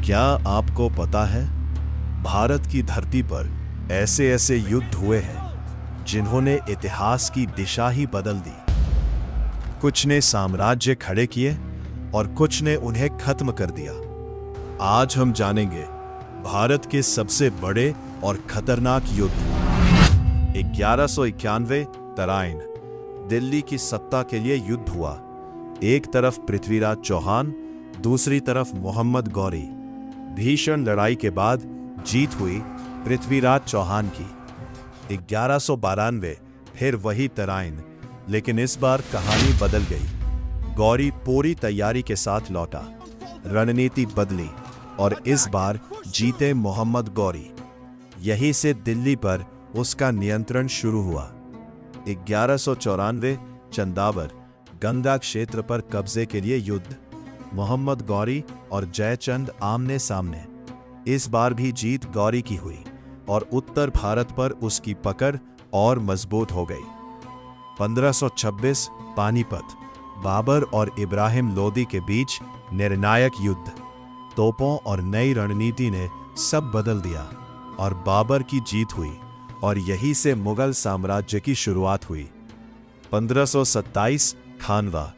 क्या आपको पता है, भारत की धरती पर ऐसे ऐसे युद्ध हुए हैं जिन्होंने इतिहास की दिशा ही बदल दी। कुछ ने साम्राज्य खड़े किए और कुछ ने उन्हें खत्म कर दिया। आज हम जानेंगे भारत के सबसे बड़े और खतरनाक युद्ध। 1191 तराइन, दिल्ली की सत्ता के लिए युद्ध हुआ। एक तरफ पृथ्वीराज चौहान, दूसरी तरफ मोहम्मद गौरी। भीषण लड़ाई के बाद जीत हुई पृथ्वीराज चौहान की। 1192 फिर वही तराइन, लेकिन इस बार कहानी बदल गई। गौरी पूरी तैयारी के साथ लौटा, रणनीति बदली और इस बार जीते मोहम्मद गौरी। यहीं से दिल्ली पर उसका नियंत्रण शुरू हुआ। 1194 चंदावर, गंगा क्षेत्र पर कब्जे के लिए युद्ध। मोहम्मद गौरी और जयचंद आमने सामने। इस बार भी जीत गौरी की हुई और उत्तर भारत पर उसकी पकड़ और मजबूत हो गई। 1526 पानीपत, बाबर और इब्राहिम लोदी के बीच निर्णायक युद्ध। तोपों और नई रणनीति ने सब बदल दिया और बाबर की जीत हुई और यहीं से मुगल साम्राज्य की शुरुआत हुई। 1527 खानवा,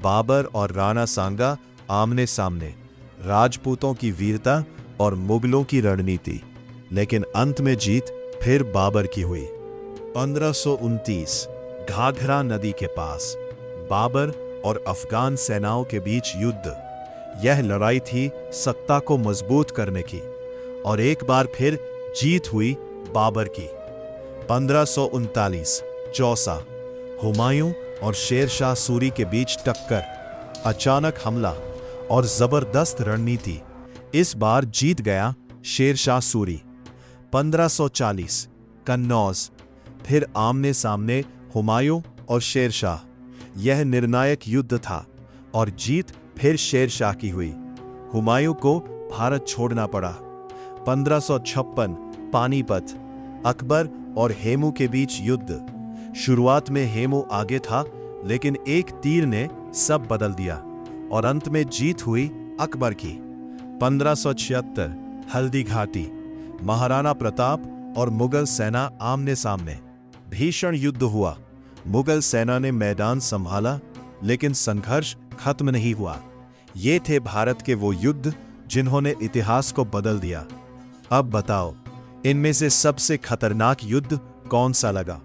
बाबर और राणा सांगा आमने सामने। राजपूतों की वीरता और मुगलों की रणनीति, लेकिन अंत में जीत फिर बाबर की हुई। 1529 घाघरा नदी के पास, बाबर और अफगान सेनाओं के बीच युद्ध। यह लड़ाई थी सत्ता को मजबूत करने की और एक बार फिर जीत हुई बाबर की। 1539 चौसा, हुमायूं और शेर शाह सूरी के बीच टक्कर। अचानक हमला और जबरदस्त रणनीति, इस बार जीत गया शेर शाह सूरी। 1540 कन्नौज, फिर आमने सामने हुमायूं और शेर शाह। यह निर्णायक युद्ध था और जीत फिर शेर शाह की हुई। हुमायूं को भारत छोड़ना पड़ा। 1556 पानीपत, अकबर और हेमू के बीच युद्ध। शुरुआत में हेमू आगे था, लेकिन एक तीर ने सब बदल दिया और अंत में जीत हुई अकबर की। 1576 हल्दी घाटी, महाराणा प्रताप और मुगल सेना आमने सामने। भीषण युद्ध हुआ। मुगल सेना ने मैदान संभाला, लेकिन संघर्ष खत्म नहीं हुआ। ये थे भारत के वो युद्ध जिन्होंने इतिहास को बदल दिया। अब बताओ, इनमें से सबसे खतरनाक युद्ध कौन सा लगा?